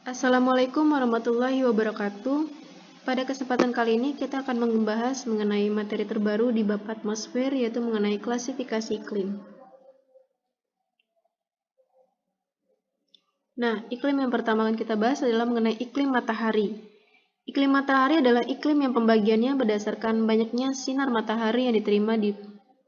Assalamualaikum warahmatullahi wabarakatuh. Pada kesempatan kali ini kita akan membahas mengenai materi terbaru di bab atmosfer, yaitu mengenai klasifikasi iklim. Nah, iklim yang pertama yang kita bahas adalah mengenai iklim matahari. Iklim matahari adalah iklim yang pembagiannya berdasarkan banyaknya sinar matahari yang diterima di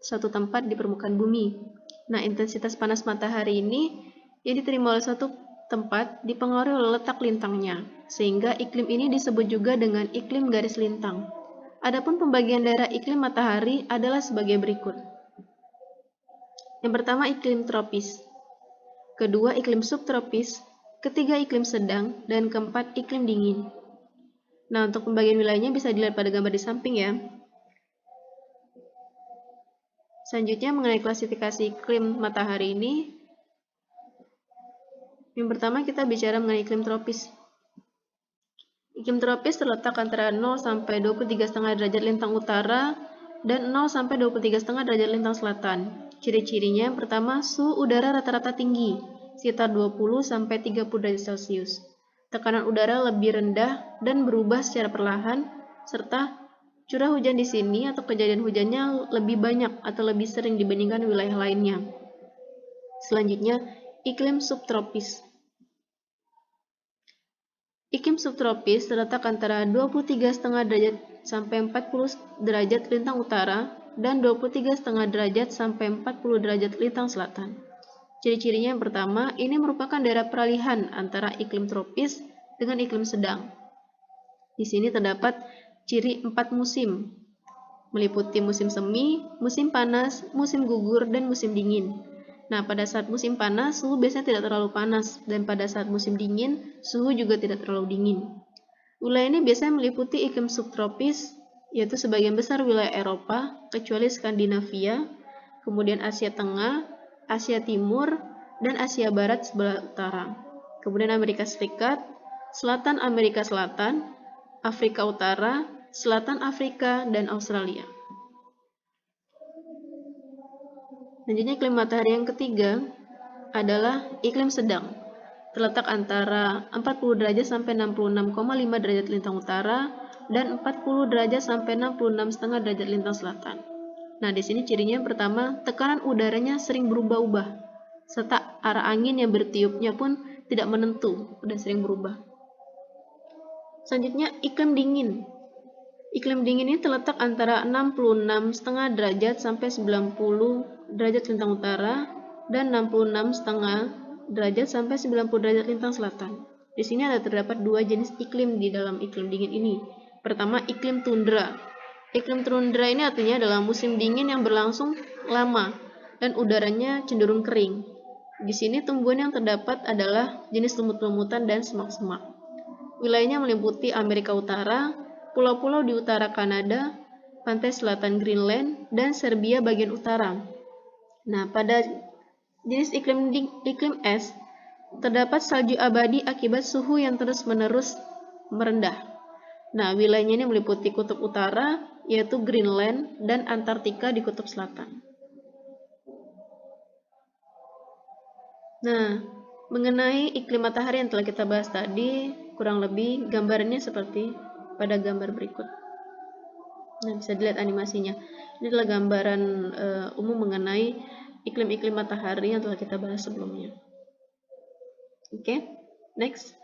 suatu tempat di permukaan bumi. Nah, intensitas panas matahari ini yang diterima oleh suatu tempat dipengaruhi oleh letak lintangnya, sehingga iklim ini disebut juga dengan iklim garis lintang. Adapun pembagian daerah iklim matahari adalah sebagai berikut. Yang pertama, iklim tropis. Kedua, iklim subtropis. Ketiga, iklim sedang. Dan keempat, iklim dingin. Nah, untuk pembagian wilayahnya bisa dilihat pada gambar di samping ya. Selanjutnya mengenai klasifikasi iklim matahari ini. Yang pertama kita bicara mengenai iklim tropis. Iklim tropis terletak antara 0 sampai 23,5 derajat lintang utara dan 0 sampai 23,5 derajat lintang selatan. Ciri-cirinya yang pertama, suhu udara rata-rata tinggi, sekitar 20 sampai 30 derajat Celcius. Tekanan udara lebih rendah dan berubah secara perlahan, serta curah hujan di sini atau kejadian hujannya lebih banyak atau lebih sering dibandingkan wilayah lainnya. Selanjutnya, iklim subtropis. Iklim subtropis terletak antara 23,5 derajat sampai 40 derajat lintang utara dan 23,5 derajat sampai 40 derajat lintang selatan. Ciri-cirinya yang pertama, ini merupakan daerah peralihan antara iklim tropis dengan iklim sedang. Di sini terdapat ciri 4 musim, meliputi musim semi, musim panas, musim gugur, dan musim dingin. Nah, pada saat musim panas, suhu biasanya tidak terlalu panas, dan pada saat musim dingin, suhu juga tidak terlalu dingin. Wilayah ini biasanya meliputi iklim subtropis, yaitu sebagian besar wilayah Eropa, kecuali Skandinavia, kemudian Asia Tengah, Asia Timur, dan Asia Barat sebelah utara. Kemudian Amerika Serikat, Selatan Amerika Selatan, Afrika Utara, Selatan Afrika, dan Australia. Selanjutnya iklim matahari yang ketiga adalah iklim sedang. Terletak antara 40 derajat sampai 66,5 derajat lintang utara dan 40 derajat sampai 66,5 derajat lintang selatan. Nah, di sini cirinya yang pertama, tekanan udaranya sering berubah-ubah, serta arah angin yang bertiupnya pun tidak menentu, sudah sering berubah. Selanjutnya, iklim dingin. Iklim dingin ini terletak antara 66,5 derajat sampai 90 derajat lintang utara dan 66,5 derajat sampai 90 derajat lintang selatan. Di sini terdapat dua jenis iklim di dalam iklim dingin ini. Pertama, iklim tundra. Iklim tundra ini artinya adalah musim dingin yang berlangsung lama dan udaranya cenderung kering. Di sini tumbuhan yang terdapat adalah jenis lumut-lumutan dan semak-semak. Wilayahnya meliputi Amerika Utara, pulau-pulau di utara Kanada, pantai selatan Greenland, dan Serbia bagian utara. Nah, pada jenis iklim es, terdapat salju abadi akibat suhu yang terus-menerus merendah. Nah, wilayahnya ini meliputi kutub utara, yaitu Greenland, dan Antartika di kutub selatan. Nah, mengenai iklim matahari yang telah kita bahas tadi, kurang lebih gambarnya seperti pada gambar berikut. Nah, bisa dilihat animasinya. Ini adalah gambaran umum mengenai iklim-iklim matahari yang telah kita bahas sebelumnya. Oke, next.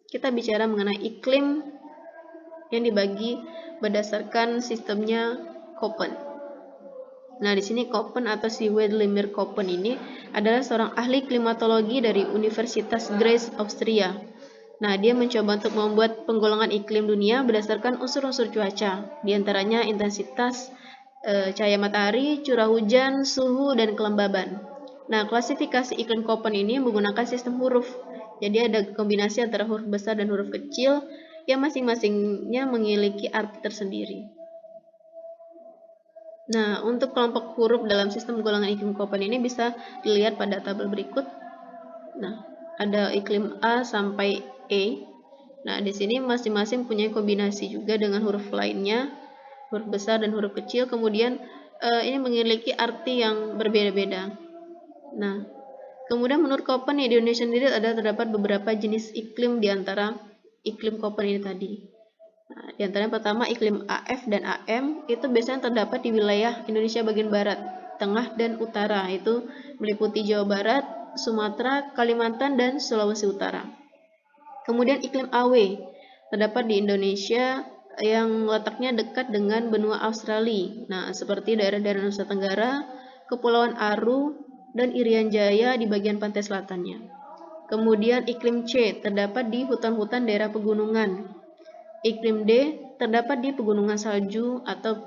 Kita bicara mengenai iklim yang dibagi berdasarkan sistemnya Köppen. Nah, di sini Köppen atau si Wladimir Köppen ini adalah seorang ahli klimatologi dari Universitas Graz, Austria. Nah, dia mencoba untuk membuat penggolongan iklim dunia berdasarkan unsur-unsur cuaca, diantaranya intensitas cahaya matahari, curah hujan, suhu, dan kelembaban. Nah, klasifikasi iklim Köppen ini menggunakan sistem huruf. Jadi ada kombinasi antara huruf besar dan huruf kecil yang masing-masingnya memiliki arti tersendiri. Nah, untuk kelompok huruf dalam sistem golongan iklim Köppen ini bisa dilihat pada tabel berikut. Nah, ada iklim A sampai E. Nah, di sini masing-masing punya kombinasi juga dengan huruf lainnya, huruf besar dan huruf kecil. Kemudian ini memiliki arti yang berbeda-beda. Nah, Kemudian menurut Köppen di Indonesia sendiri terdapat beberapa jenis iklim di antara iklim Köppen ini tadi. Nah, di antaranya pertama iklim AF dan AM itu biasanya terdapat di wilayah Indonesia bagian barat, tengah dan utara, itu meliputi Jawa Barat, Sumatera, Kalimantan dan Sulawesi Utara. Kemudian iklim AW terdapat di Indonesia yang letaknya dekat dengan benua Australia. Nah, seperti daerah-daerah Nusa Tenggara, Kepulauan Aru, dan Irian Jaya di bagian pantai selatannya. Kemudian iklim C terdapat di hutan-hutan daerah pegunungan. Iklim D terdapat di pegunungan salju atau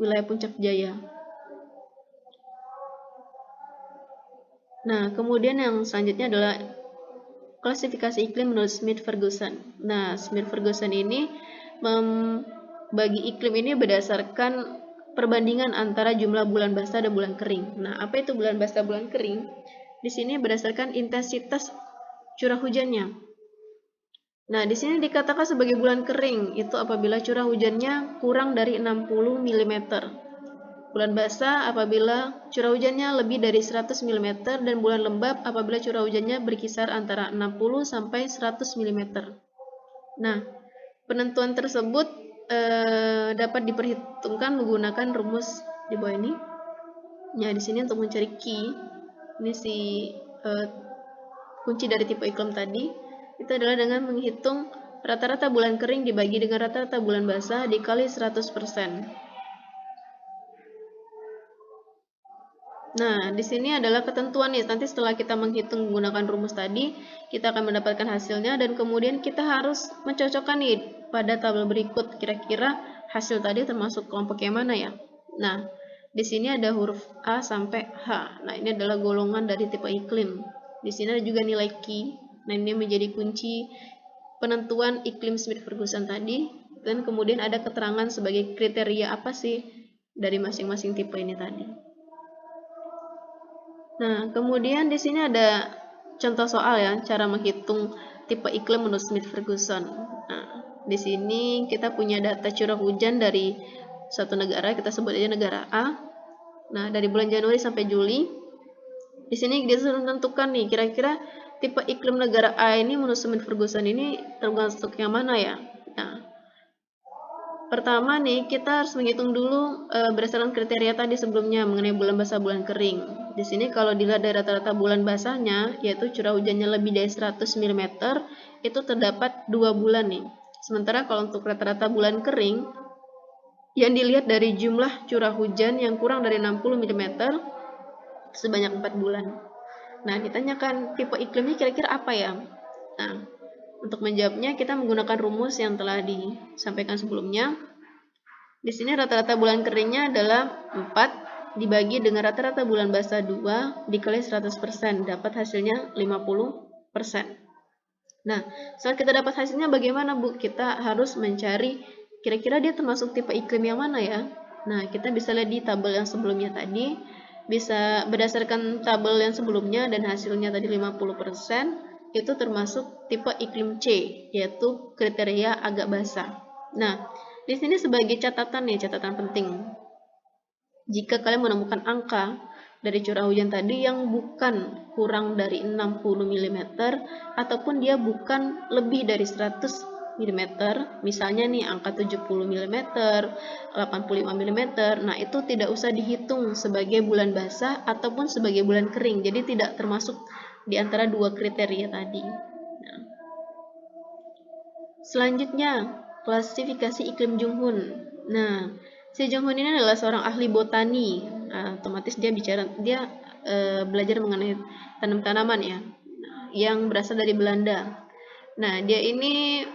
wilayah Puncak Jaya. Nah, kemudian yang selanjutnya adalah klasifikasi iklim menurut Smith-Ferguson. Nah, Smith-Ferguson ini membagi iklim ini berdasarkan perbandingan antara jumlah bulan basah dan bulan kering. Nah, apa itu bulan basah, bulan kering? Di sini berdasarkan intensitas curah hujannya. Nah, di sini dikatakan sebagai bulan kering itu apabila curah hujannya kurang dari 60 mm. Bulan basah apabila curah hujannya lebih dari 100 mm dan bulan lembab apabila curah hujannya berkisar antara 60 sampai 100 mm. Nah, penentuan tersebut dapat diperhitungkan menggunakan rumus di bawah ini. Ya, di sini untuk mencari key, ini kunci dari tipe iklim tadi, itu adalah dengan menghitung rata-rata bulan kering dibagi dengan rata-rata bulan basah dikali 100%. Nah, di sini adalah ketentuan nih. Nanti setelah kita menghitung menggunakan rumus tadi, kita akan mendapatkan hasilnya dan kemudian kita harus mencocokkan nih pada tabel berikut. Kira-kira hasil tadi termasuk kelompok yang mana ya? Nah, di sini ada huruf A sampai H. Nah, ini adalah golongan dari tipe iklim. Di sini ada juga nilai Q. Nah, ini menjadi kunci penentuan iklim Smith-Ferguson tadi. Dan kemudian ada keterangan sebagai kriteria apa sih dari masing-masing tipe ini tadi. Nah, kemudian di sini ada contoh soal ya, cara menghitung tipe iklim menurut Smith-Ferguson. Nah, di sini kita punya data curah hujan dari suatu negara, kita sebut aja negara A. Nah, dari bulan Januari sampai Juli. Di sini dia sudah menentukan nih, kira-kira tipe iklim negara A ini menurut Smith-Ferguson ini termasuk yang mana ya? Nah, pertama nih, kita harus menghitung dulu berdasarkan kriteria tadi sebelumnya mengenai bulan basah, bulan kering. Di sini kalau dilihat dari rata-rata bulan basahnya, yaitu curah hujannya lebih dari 100 mm, itu terdapat 2 bulan nih. Sementara kalau untuk rata-rata bulan kering, yang dilihat dari jumlah curah hujan yang kurang dari 60 mm, sebanyak 4 bulan. Nah, ditanyakan tipe iklimnya kira-kira apa ya? Nah, untuk menjawabnya, kita menggunakan rumus yang telah disampaikan sebelumnya. Di sini rata-rata bulan keringnya adalah 4 dibagi dengan rata-rata bulan basah 2 dikali 100%, dapat hasilnya 50%. Nah, saat kita dapat hasilnya bagaimana, Bu? Kita harus mencari kira-kira dia termasuk tipe iklim yang mana ya? Nah, kita bisa lihat di tabel yang sebelumnya tadi, bisa berdasarkan tabel yang sebelumnya dan hasilnya tadi 50%, itu termasuk tipe iklim C, yaitu kriteria agak basah. Nah, di sini sebagai catatan nih, catatan penting. Jika kalian menemukan angka dari curah hujan tadi yang bukan kurang dari 60 mm ataupun dia bukan lebih dari 100 mm, misalnya nih angka 70 mm, 85 mm, nah itu tidak usah dihitung sebagai bulan basah ataupun sebagai bulan kering, jadi tidak termasuk di antara dua kriteria tadi. Nah, selanjutnya, klasifikasi iklim Junghun. Nah, si Junghun ini adalah seorang ahli botani. Nah, otomatis dia belajar mengenai tanam-tanaman ya, yang berasal dari Belanda. Nah, dia ini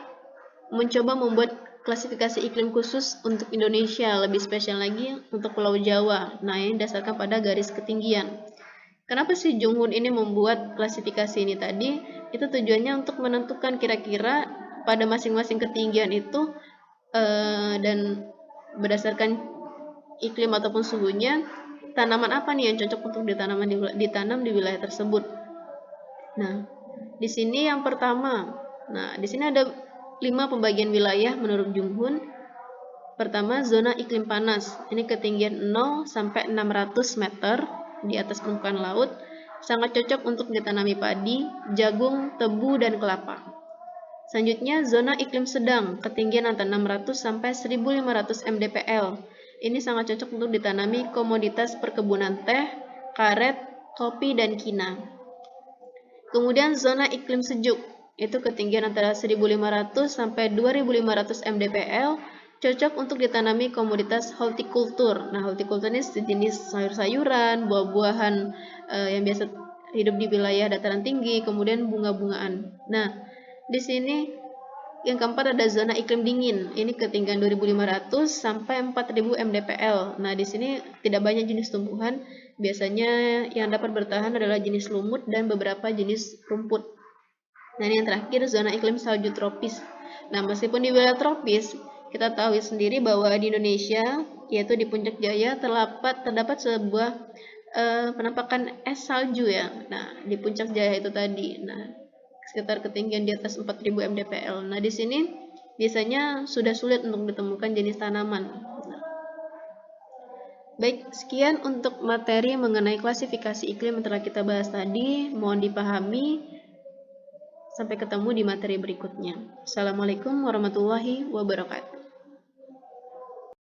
mencoba membuat klasifikasi iklim khusus untuk Indonesia, lebih spesial lagi untuk Pulau Jawa. Nah, ini didasarkan pada garis ketinggian. Kenapa sih Junghun ini membuat klasifikasi ini tadi? Itu tujuannya untuk menentukan kira-kira pada masing-masing ketinggian itu dan berdasarkan iklim ataupun suhunya, tanaman apa nih yang cocok untuk ditanam di wilayah tersebut. Nah, di sini yang pertama, di sini ada 5 pembagian wilayah menurut Junghun. Pertama, zona iklim panas. Ini ketinggian 0 sampai 600 meter di atas permukaan laut. sangat cocok untuk ditanami padi, jagung, tebu, dan kelapa. Selanjutnya, zona iklim sedang, ketinggian antara 600 sampai 1500 mdpl. Ini sangat cocok untuk ditanami komoditas perkebunan teh, karet, kopi, dan kina. Kemudian zona iklim sejuk, itu ketinggian antara 1500 sampai 2500 mdpl, cocok untuk ditanami komoditas hortikultur. Nah, hortikultur ini sejenis sayur-sayuran, buah-buahan yang biasa hidup di wilayah dataran tinggi, kemudian bunga-bungaan. Nah, di sini yang keempat ada zona iklim dingin. Ini ketinggian 2500 sampai 4000 mdpl. Nah, di sini tidak banyak jenis tumbuhan. Biasanya yang dapat bertahan adalah jenis lumut dan beberapa jenis rumput. Nah, ini yang terakhir zona iklim salju tropis. Nah, meskipun di wilayah tropis, kita tahu sendiri bahwa di Indonesia, yaitu di Puncak Jaya, terdapat sebuah penampakan es salju ya. Nah, di Puncak Jaya itu tadi. Nah, sekitar ketinggian di atas 4000 mdpl. Nah, di sini biasanya sudah sulit untuk ditemukan jenis tanaman. Nah, baik, sekian untuk materi mengenai klasifikasi iklim yang telah kita bahas tadi. Mohon dipahami. Sampai ketemu di materi berikutnya. Assalamualaikum warahmatullahi wabarakatuh.